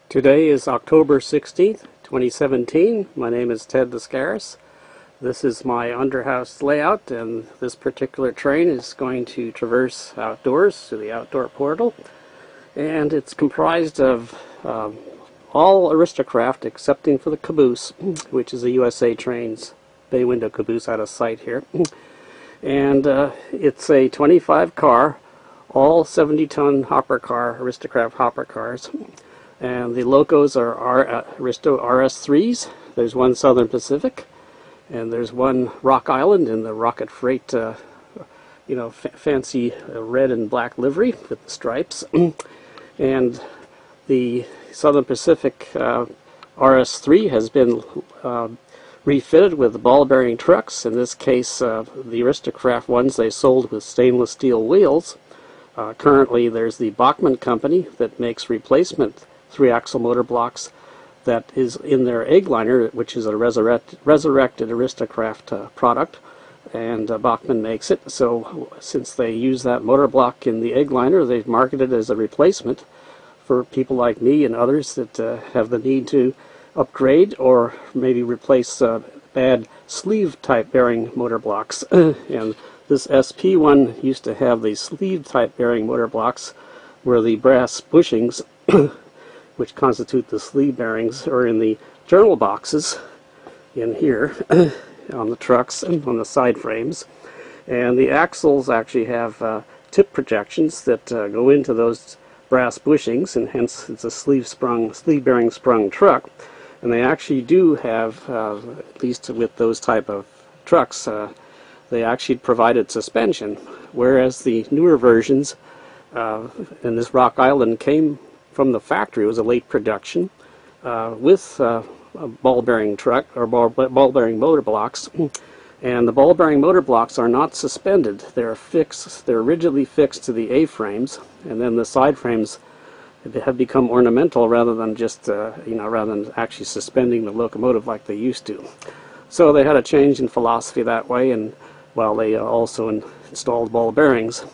Today is October 16th, 2017. My name is Ted Doskaris. This is my underhouse layout, and this particular train is going to traverse outdoors to the outdoor portal. And it's comprised of all Aristo-Craft excepting for the caboose, which is a USA Trains bay window caboose out of sight here. And it's a 25 car, all 70-ton hopper car, Aristo-Craft hopper cars. And the locos are Aristo RS3s. There's one Southern Pacific, and there's one Rock Island in the Rocket Freight, fancy red and black livery with the stripes. And the Southern Pacific RS3 has been refitted with ball bearing trucks. In this case, the Aristo-Craft ones they sold with stainless steel wheels. Currently, there's the Bachmann company that makes replacement 3-axle motor blocks that is in their Eggliner, which is a resurrected Aristo-Craft product, and Bachmann makes it. So since they use that motor block in the Eggliner, they've marketed it as a replacement for people like me and others that have the need to upgrade or maybe replace bad sleeve type bearing motor blocks. And this SP one used to have the sleeve type bearing motor blocks where the brass bushings which constitute the sleeve bearings are in the journal boxes in here on the trucks and on the side frames. And the axles actually have tip projections that go into those brass bushings, and hence it's a sleeve bearing sprung truck. And they actually do have, at least with those type of trucks, they actually provided suspension, whereas the newer versions and this Rock Island came from the factory. It was a late production with a ball bearing truck or ball bearing motor blocks, and the ball bearing motor blocks are not suspended. They're fixed. They're rigidly fixed to the A-frames, and then the side frames have become ornamental rather than just rather than actually suspending the locomotive like they used to. So they had a change in philosophy that way, and while they also installed ball bearings.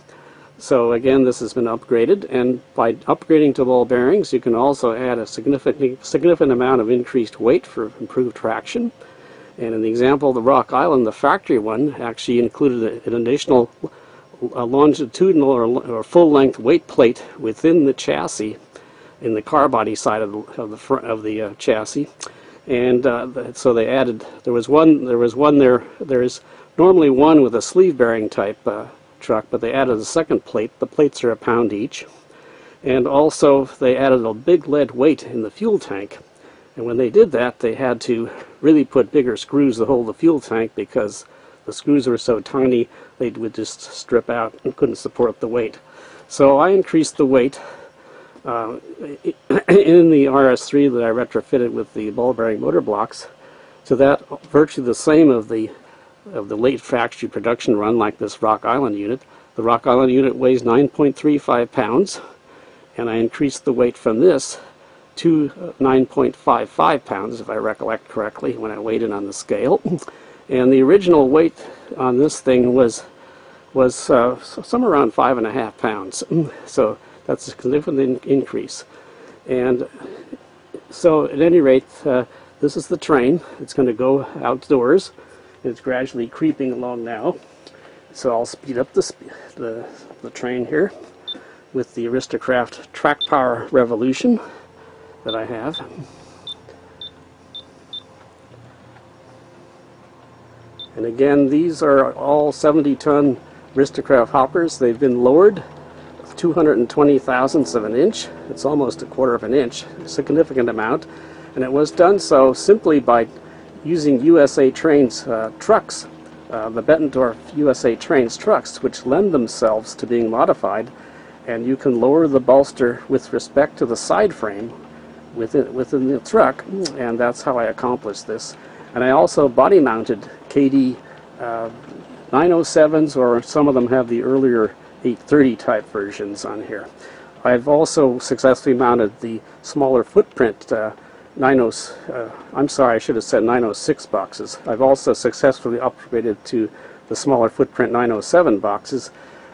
So again, this has been upgraded, and by upgrading to ball bearings, you can also add a significant amount of increased weight for improved traction. And in the example of the Rock Island, the factory one actually included an additional longitudinal or full-length weight plate within the chassis, in the car body side of the chassis. And so they added. There is normally one with a sleeve bearing type truck, but they added a second plate. The plates are a pound each, and also they added a big lead weight in the fuel tank. And when they did that, they had to really put bigger screws to hold the fuel tank, because the screws were so tiny they would just strip out and couldn't support the weight. So I increased the weight in the RS3 that I retrofitted with the ball bearing motor blocks to that virtually the same of the late factory production run, like this Rock Island unit. The Rock Island unit weighs 9.35 pounds, and I increased the weight from this to 9.55 pounds, if I recollect correctly, when I weighed it on the scale. And the original weight on this thing was somewhere around 5.5 pounds. So that's a significant increase. And so at any rate, this is the train. It's going to go outdoors. It's gradually creeping along now, so I'll speed up the train here with the Aristo-Craft track power revolution that I have. And again, these are all 70-ton Aristo-Craft hoppers. They've been lowered 220 thousandths of an inch. It's almost a quarter of an inch, a significant amount, and it was done so simply by using USA Trains trucks, the Bettendorf USA Trains trucks, which lend themselves to being modified, and you can lower the bolster with respect to the side frame within the truck, and that's how I accomplished this. And I also body mounted Kadee 907s, or some of them have the earlier 830 type versions on here. I've also successfully mounted the smaller footprint I'm sorry, I should have said 906 boxes. I've also successfully upgraded to the smaller footprint 907 boxes,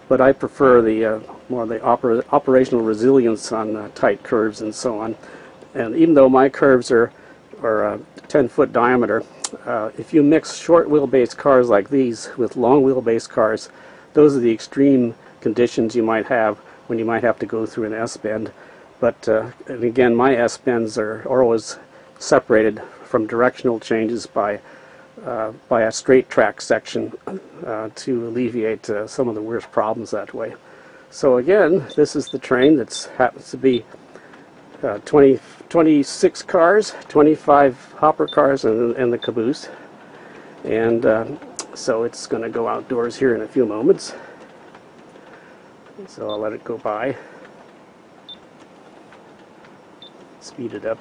but I prefer the more the operational resilience on tight curves and so on. And even though my curves are 10-foot diameter, if you mix short wheelbase cars like these with long wheelbase cars, those are the extreme conditions you might have when you might have to go through an S-bend. But and again, my S-bends are always separated from directional changes by a straight track section to alleviate some of the worst problems that way. So again, this is the train that happens to be 26 cars, 25 hopper cars, and the caboose. And so it's going to go outdoors here in a few moments. So I'll let it go by. Speed it up.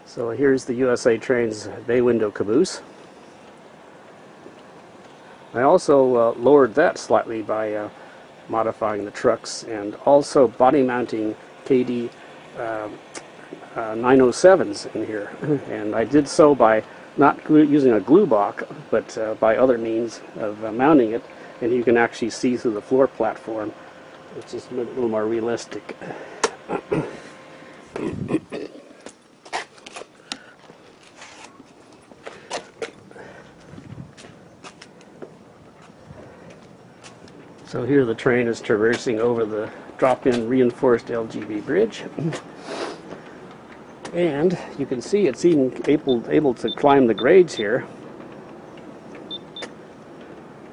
So here's the USA Trains bay window caboose. I also lowered that slightly by modifying the trucks and also body mounting Kadee 907s in here. And I did so by not using a glue block, but by other means of mounting it, and you can actually see through the floor platform, which is a little more realistic. So here the train is traversing over the drop-in reinforced LGB bridge. And you can see it's even able to climb the grades here,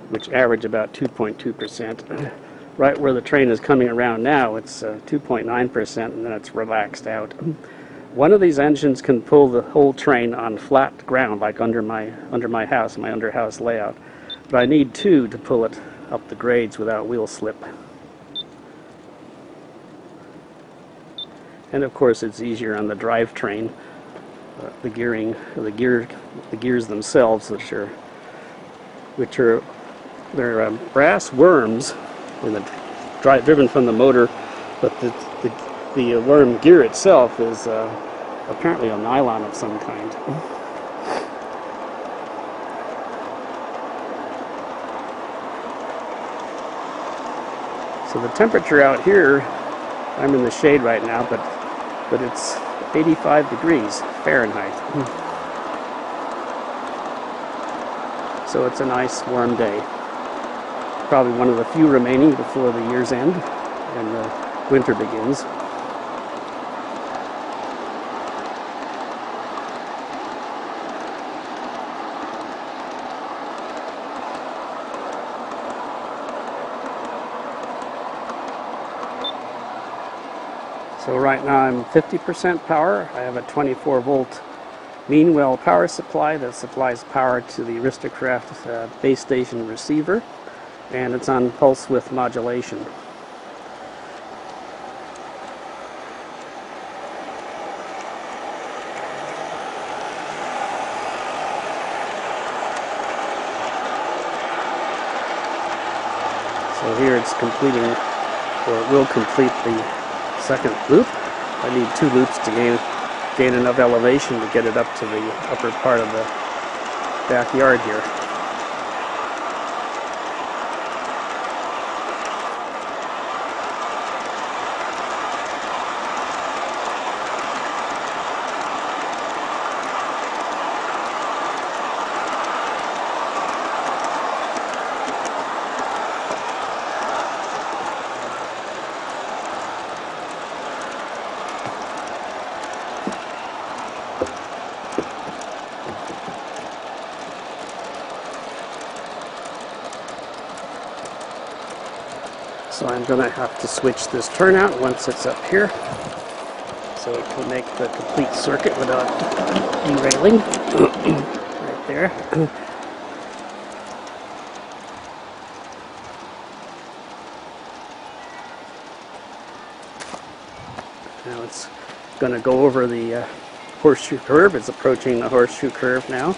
which average about 2.2%. Right where the train is coming around now, it's 2.9%, and then it's relaxed out. One of these engines can pull the whole train on flat ground, like under my house, my under-house layout. But I need two to pull it up the grades without wheel slip. And of course it's easier on the drivetrain. The gears themselves, which are they're brass worms in the driven from the motor, but the worm gear itself is apparently a nylon of some kind. So the temperature out here, I'm in the shade right now, but it's 85 degrees Fahrenheit. So it's a nice warm day. Probably one of the few remaining before the year's end and the winter begins. So right now I'm 50% power. I have a 24-volt mean well power supply that supplies power to the Aristo-Craft base station receiver, and it's on pulse width modulation. So here it's completing, or it will complete the second loop. I need 2 loops to gain enough elevation to get it up to the upper part of the backyard here. So I'm going to have to switch this turnout once it's up here, so it can make the complete circuit without derailing. Right there. Now it's going to go over the horseshoe curve. It's approaching the horseshoe curve now.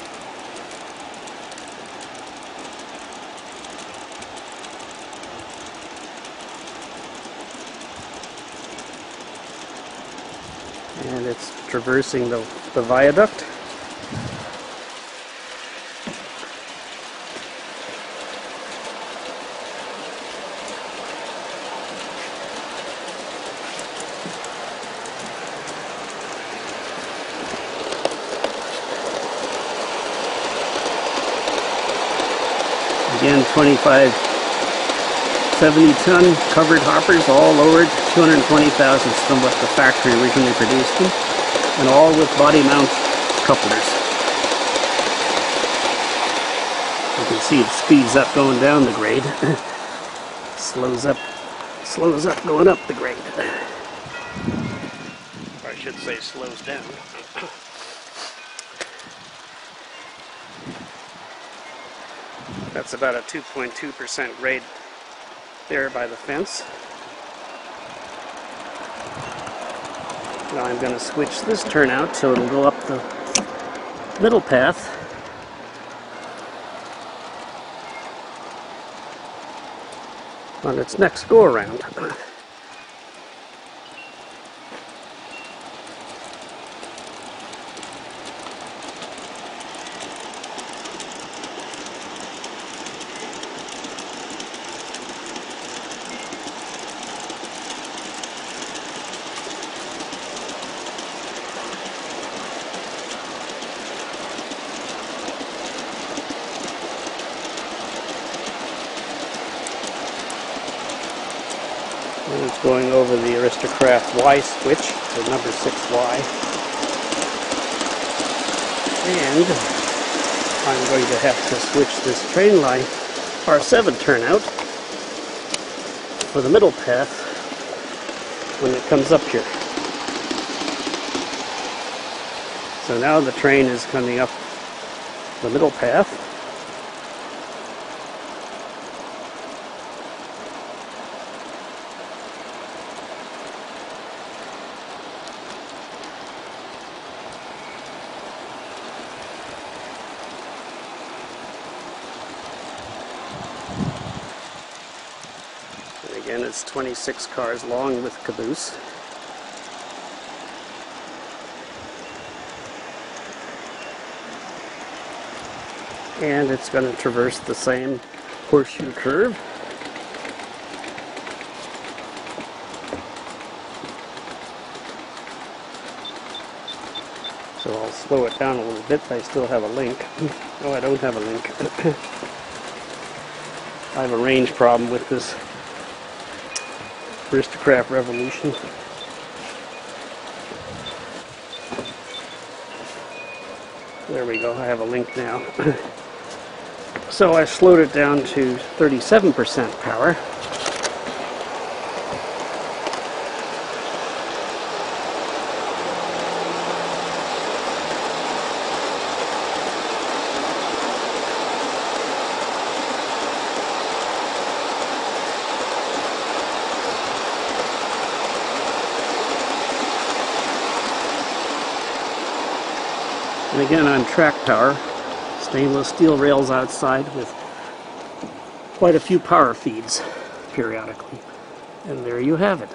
And it's traversing the viaduct. 25 70-ton covered hoppers, all lowered 220 thousandths from what the factory originally produced them, and all with body mount couplers. You can see it speeds up going down the grade. slows up going up the grade. Or I should say slows down. That's about a 2.2% grade there by the fence. Now I'm going to switch this turnout so it'll go up the middle path. On its next go around. And it's going over the Aristo-Craft Y switch, the number 6Y. And I'm going to have to switch this train line R7 turnout for the middle path when it comes up here. So now the train is coming up the middle path. Again, it's 26 cars long with caboose. And it's going to traverse the same horseshoe curve. So I'll slow it down a little bit. I still have a link. Oh, I don't have a link. I have a range problem with this Aristo-Craft Revolution. There we go, I have a link now. So I slowed it down to 37% power. And again, on track power, stainless steel rails outside with quite a few power feeds periodically. And there you have it.